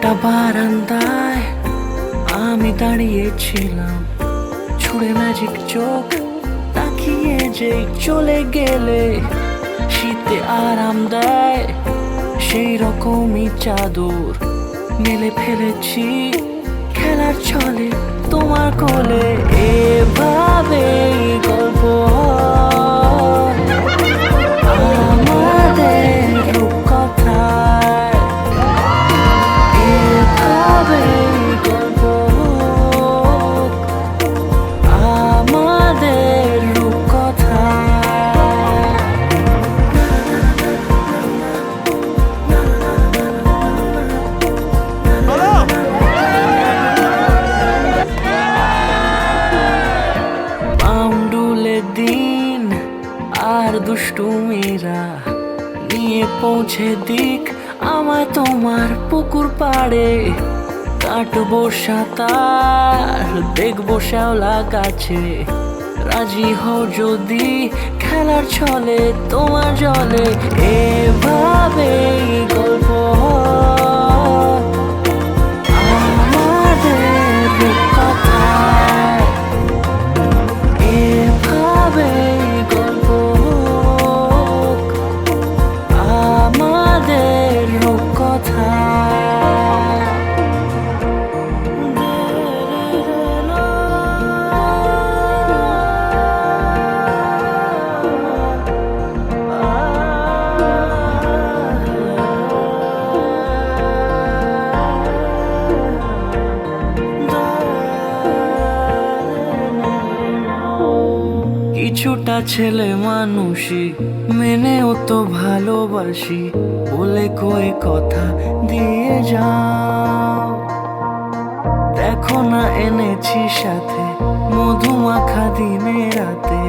একটা বারান্দায় আমি দাঁড়িয়েছিলাম, ছুঁড়ে ম্যাজিক চোখ তাকিয়ে যে চলে গেলে শীতে আরাম দেয় সেই রকমই চাদর মেলে ফেলেছি খেলার ছলে তোমার কোলে। এভাবে গল্প হয় আমাদের রূপকথায়, এভাবে গল্প হোক আমাদের রূপকথায়। পাউন্ডুলে দিন আর দুষ্টুমিরা নিয়ে পৌঁছে দিক আমায় তোমার পুকুর পাড়ে। কাটবো সাঁতার, দেখবো শ্যাওলা গাছে, রাজি হও যদি খেলার ছলে তোমার জলে। এভাবে গল্প হয় আমাদের রূপকথায়, এভাবে গল্প হোক আমাদের রূপকথায়। কিছুটা ছেলে মানুষই মেনেও তো ভালোবাসি বলে কয়ে কথা দিয়ে যাও। দেখো না এনেছি সাথে মধুমাখা দিনে রাতে